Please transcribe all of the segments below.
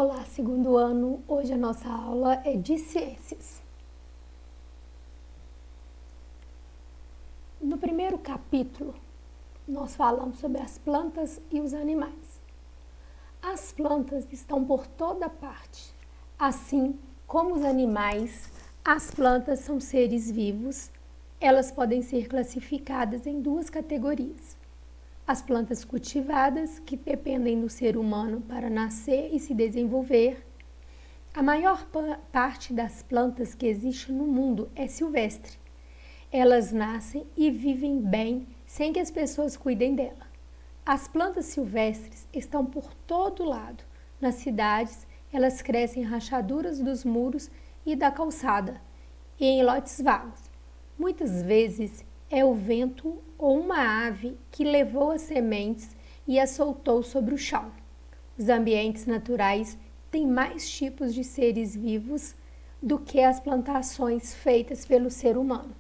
Olá, segundo ano. Hoje a nossa aula é de ciências. No primeiro capítulo, nós falamos sobre as plantas e os animais. As plantas estão por toda parte, assim como os animais. As plantas são seres vivos. Elas podem ser classificadas em duas categorias. As plantas cultivadas, que dependem do ser humano para nascer e se desenvolver. A maior parte das plantas que existe no mundo é silvestre. Elas nascem e vivem bem sem que as pessoas cuidem dela. As plantas silvestres estão por todo lado. Nas cidades, elas crescem em rachaduras dos muros e da calçada e em lotes vagos. Muitas vezes é o vento ou uma ave que levou as sementes e as soltou sobre o chão. Os ambientes naturais têm mais tipos de seres vivos do que as plantações feitas pelo ser humano.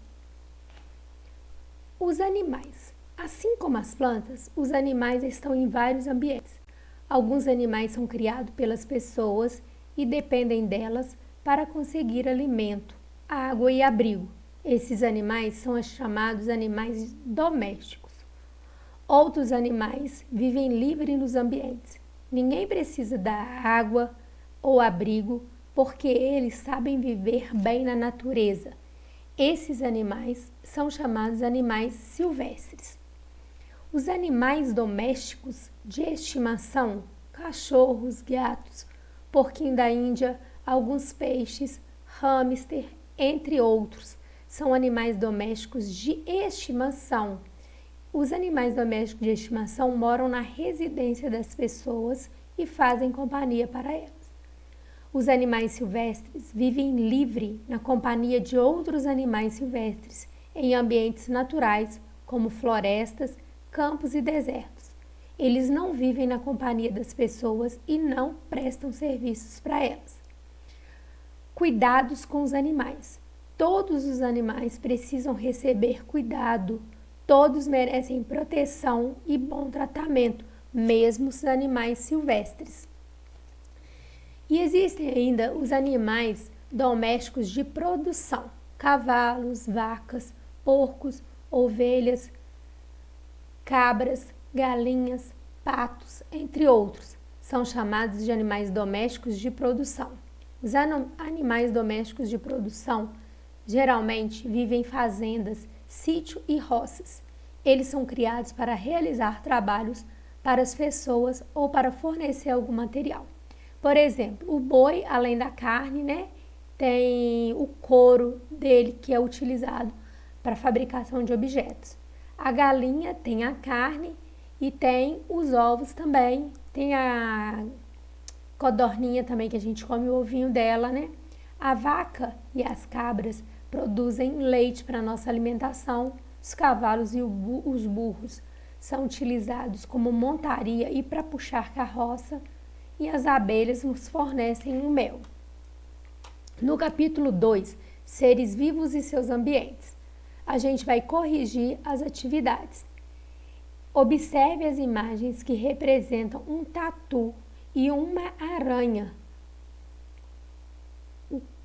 Os animais. Assim como as plantas, os animais estão em vários ambientes. Alguns animais são criados pelas pessoas e dependem delas para conseguir alimento, água e abrigo. Esses animais são chamados animais domésticos. Outros animais vivem livres nos ambientes. Ninguém precisa dar água ou abrigo porque eles sabem viver bem na natureza. Esses animais são chamados animais silvestres. Os animais domésticos de estimação, cachorros, gatos, porquinho da Índia, alguns peixes, hamster, entre outros, são animais domésticos de estimação. Os animais domésticos de estimação moram na residência das pessoas e fazem companhia para elas. Os animais silvestres vivem livre na companhia de outros animais silvestres em ambientes naturais, como florestas, campos e desertos. Eles não vivem na companhia das pessoas e não prestam serviços para elas. Cuidados com os animais. Todos os animais precisam receber cuidado. Todos merecem proteção e bom tratamento, mesmo os animais silvestres. E existem ainda os animais domésticos de produção: cavalos, vacas, porcos, ovelhas, cabras, galinhas, patos, entre outros. São chamados de animais domésticos de produção. Os animais domésticos de produção geralmente vivem em fazendas, sítio e roças. Eles são criados para realizar trabalhos para as pessoas ou para fornecer algum material. Por exemplo, o boi, além da carne, tem o couro dele que é utilizado para a fabricação de objetos. A galinha tem a carne e tem os ovos também. Tem a codorninha também, que a gente come o ovinho dela, A vaca e as cabras produzem leite para a nossa alimentação. Os cavalos e os burros são utilizados como montaria e para puxar carroça. E as abelhas nos fornecem o mel. No capítulo 2, seres vivos e seus ambientes, a gente vai corrigir as atividades. Observe as imagens que representam um tatu e uma aranha.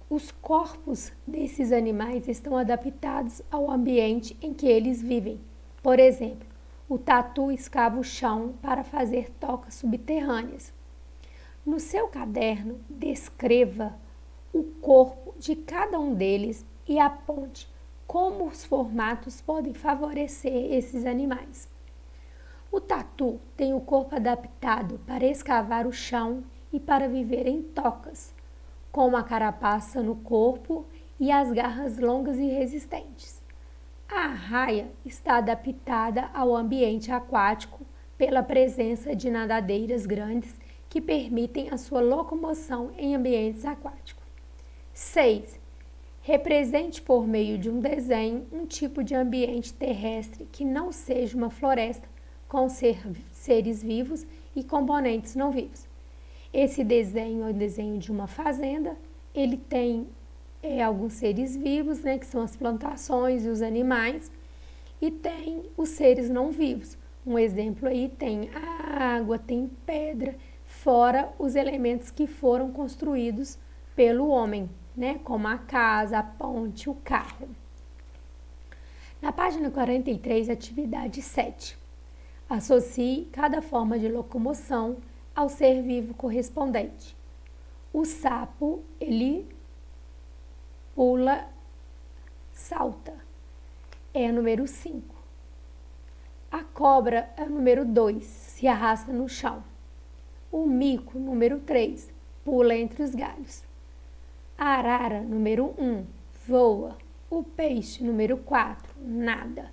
Os corpos desses animais estão adaptados ao ambiente em que eles vivem. Por exemplo, o tatu escava o chão para fazer tocas subterrâneas. No seu caderno, descreva o corpo de cada um deles e aponte como os formatos podem favorecer esses animais. O tatu tem o corpo adaptado para escavar o chão e para viver em tocas, com uma carapaça no corpo e as garras longas e resistentes. A arraia está adaptada ao ambiente aquático pela presença de nadadeiras grandes que permitem a sua locomoção em ambientes aquáticos. 6. Represente por meio de um desenho um tipo de ambiente terrestre que não seja uma floresta com seres vivos e componentes não vivos. Esse desenho é o desenho de uma fazenda. Ele tem alguns seres vivos, que são as plantações e os animais, e tem os seres não vivos. Um exemplo aí tem água, tem pedra, fora os elementos que foram construídos pelo homem, né? Como a casa, a ponte, o carro. Na página 43, atividade 7. Associe cada forma de locomoção ao ser vivo correspondente. O sapo, ele pula, salta, é o número 5. A cobra é o número 2, se arrasta no chão. O mico, número 3, pula entre os galhos. A arara, número 1, voa. O peixe, número 4, nada.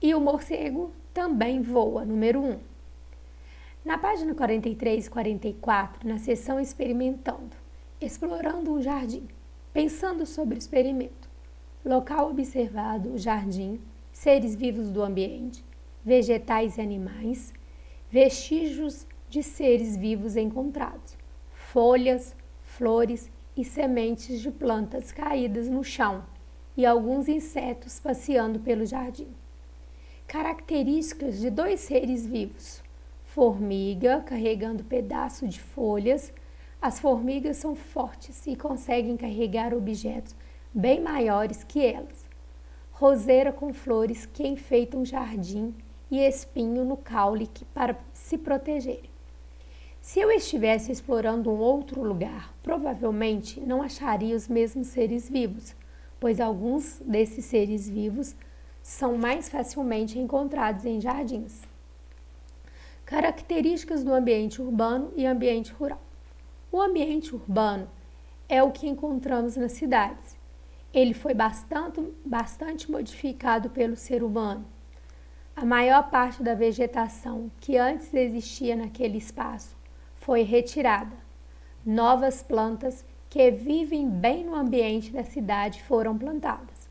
E o morcego também voa, número 1. Na página 43 e 44, na seção Experimentando, explorando um jardim, pensando sobre o experimento. Local observado, o jardim, seres vivos do ambiente, vegetais e animais, vestígios de seres vivos encontrados, folhas, flores e sementes de plantas caídas no chão e alguns insetos passeando pelo jardim. Características de 2 seres vivos. Formiga carregando pedaço de folhas. As formigas são fortes e conseguem carregar objetos bem maiores que elas. Roseira com flores que enfeitam o jardim e espinho no caule para se protegerem. Se eu estivesse explorando um outro lugar, provavelmente não acharia os mesmos seres vivos, pois alguns desses seres vivos são mais facilmente encontrados em jardins. Características do ambiente urbano e ambiente rural. O ambiente urbano é o que encontramos nas cidades. Ele foi bastante modificado pelo ser humano. A maior parte da vegetação que antes existia naquele espaço foi retirada. Novas plantas que vivem bem no ambiente da cidade foram plantadas.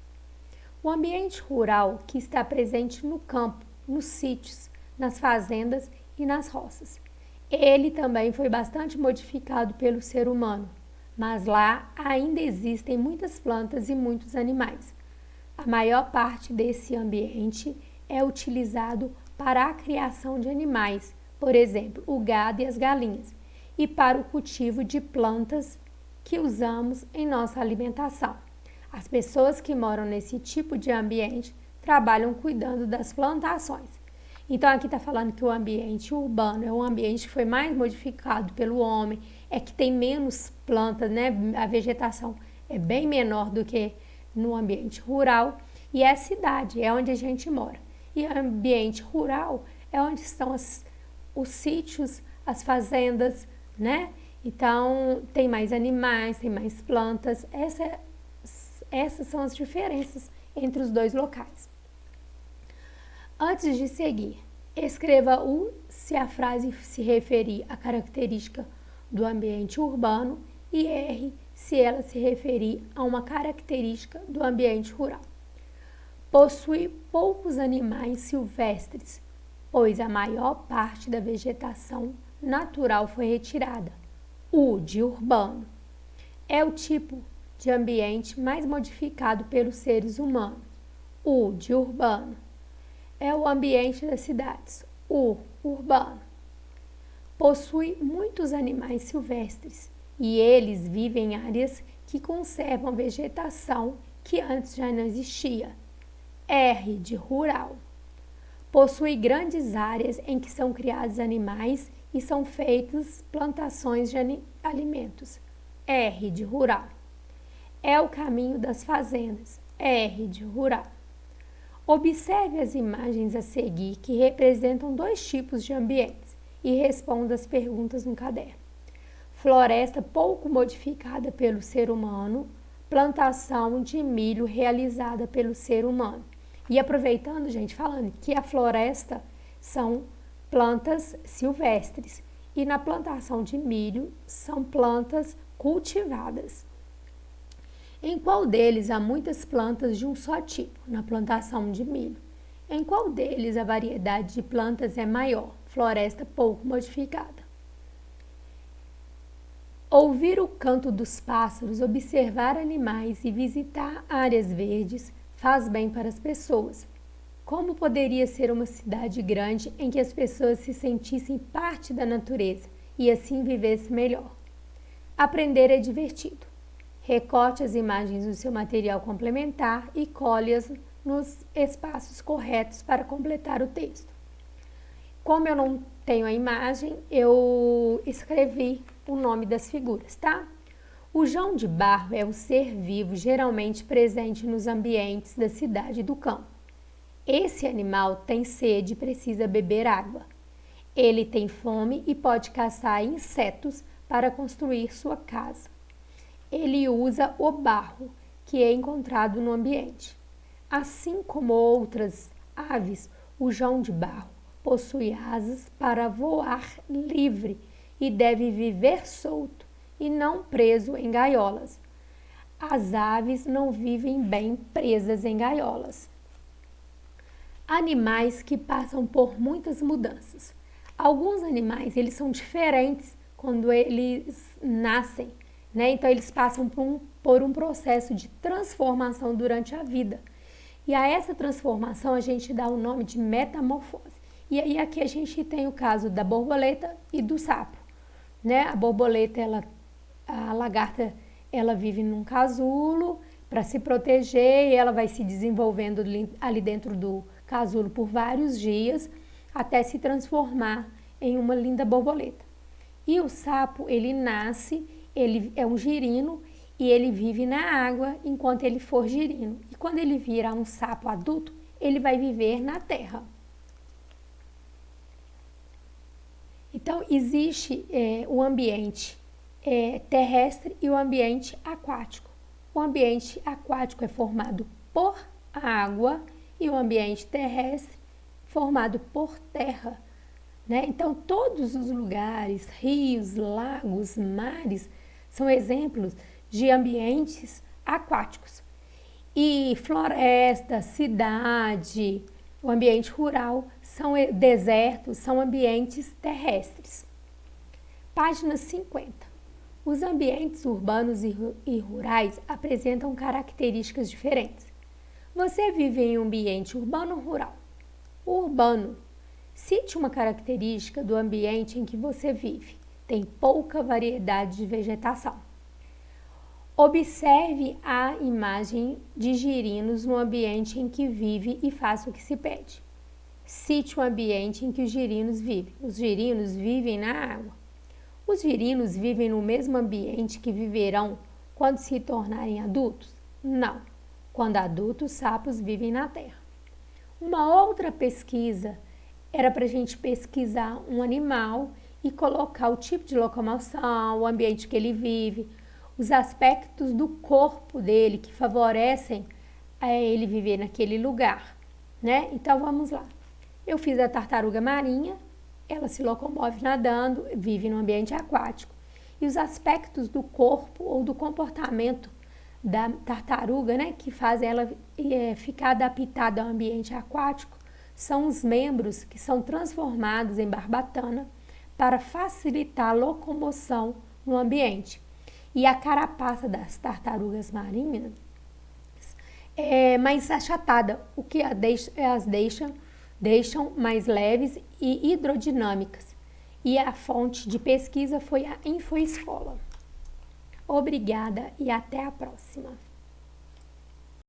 O ambiente rural que está presente no campo, nos sítios, nas fazendas e nas roças. Ele também foi bastante modificado pelo ser humano, mas lá ainda existem muitas plantas e muitos animais. A maior parte desse ambiente é utilizado para a criação de animais, por exemplo, o gado e as galinhas, e para o cultivo de plantas que usamos em nossa alimentação. As pessoas que moram nesse tipo de ambiente trabalham cuidando das plantações. Então, aqui está falando que o ambiente urbano é um ambiente que foi mais modificado pelo homem, é que tem menos plantas, né? A vegetação é bem menor do que no ambiente rural, e é a cidade, é onde a gente mora. E o ambiente rural é onde estão os sítios, as fazendas, né? Então, tem mais animais, tem mais plantas. Essas são as diferenças entre os 2 locais. Antes de seguir, escreva U se a frase se referir à característica do ambiente urbano e R se ela se referir a uma característica do ambiente rural. Possui poucos animais silvestres, pois a maior parte da vegetação natural foi retirada. U de urbano. É o tipo de ambiente mais modificado pelos seres humanos. U de urbano. É o ambiente das cidades. U, urbano. Possui muitos animais silvestres e eles vivem em áreas que conservam vegetação que antes já não existia. R de rural. Possui grandes áreas em que são criados animais e são feitas plantações de alimentos. R de rural. É o caminho das fazendas. R de rural. Observe as imagens a seguir que representam 2 tipos de ambientes e responda as perguntas no caderno. Floresta pouco modificada pelo ser humano, plantação de milho realizada pelo ser humano. E aproveitando, gente, falando que a floresta são plantas silvestres e na plantação de milho são plantas cultivadas. Em qual deles há muitas plantas de um só tipo, na plantação de milho? Em qual deles a variedade de plantas é maior, floresta pouco modificada? Ouvir o canto dos pássaros, observar animais e visitar áreas verdes faz bem para as pessoas. Como poderia ser uma cidade grande em que as pessoas se sentissem parte da natureza e assim vivesse melhor. Aprender é divertido. Recorte as imagens do seu material complementar e colhe-as nos espaços corretos para completar o texto. Como eu não tenho a imagem, eu escrevi o nome das figuras, tá? O João de Barro é um ser vivo geralmente presente nos ambientes da cidade e do campo. Esse animal tem sede e precisa beber água. Ele tem fome e pode caçar insetos para construir sua casa. Ele usa o barro que é encontrado no ambiente. Assim como outras aves, o João de Barro possui asas para voar livre e deve viver solto e não preso em gaiolas. As aves não vivem bem presas em gaiolas. Animais que passam por muitas mudanças. Alguns animais, eles são diferentes quando eles nascem, né? Então, eles passam por um processo de transformação durante a vida. E a essa transformação a gente dá o nome de metamorfose. E aí aqui a gente tem o caso da borboleta e do sapo, né? A borboleta, a lagarta, ela vive num casulo para se proteger e ela vai se desenvolvendo ali dentro do casulo por vários dias até se transformar em uma linda borboleta. E o sapo, ele nasce, ele é um girino e ele vive na água enquanto ele for girino. E quando ele virar um sapo adulto, ele vai viver na terra. Então, existe o ambiente terrestre e o ambiente aquático. O ambiente aquático é formado por água e o ambiente terrestre formado por terra, né? Então, todos os lugares, rios, lagos, mares, são exemplos de ambientes aquáticos. E floresta, cidade, o ambiente rural, desertos, são ambientes terrestres. Página 50. Os ambientes urbanos e rurais apresentam características diferentes. Você vive em um ambiente urbano ou rural? Urbano. Cite uma característica do ambiente em que você vive. Tem pouca variedade de vegetação. Observe a imagem de girinos no ambiente em que vive e faça o que se pede. Cite o ambiente em que os girinos vivem. Os girinos vivem na água. Os girinos vivem no mesmo ambiente que viverão quando se tornarem adultos? Não. Quando adultos, sapos vivem na terra. Uma outra pesquisa era para a gente pesquisar um animal e colocar o tipo de locomoção, o ambiente que ele vive, os aspectos do corpo dele que favorecem a ele viver naquele lugar, né? Então, vamos lá. Eu fiz a tartaruga marinha, ela se locomove nadando, vive no ambiente aquático. E os aspectos do corpo ou do comportamento da tartaruga, né, que fazem ela ficar adaptada ao ambiente aquático, são os membros que são transformados em barbatana para facilitar a locomoção no ambiente. E a carapaça das tartarugas marinhas é mais achatada, o que as deixam mais leves e hidrodinâmicas. E a fonte de pesquisa foi a Infoescola. Obrigada e até a próxima.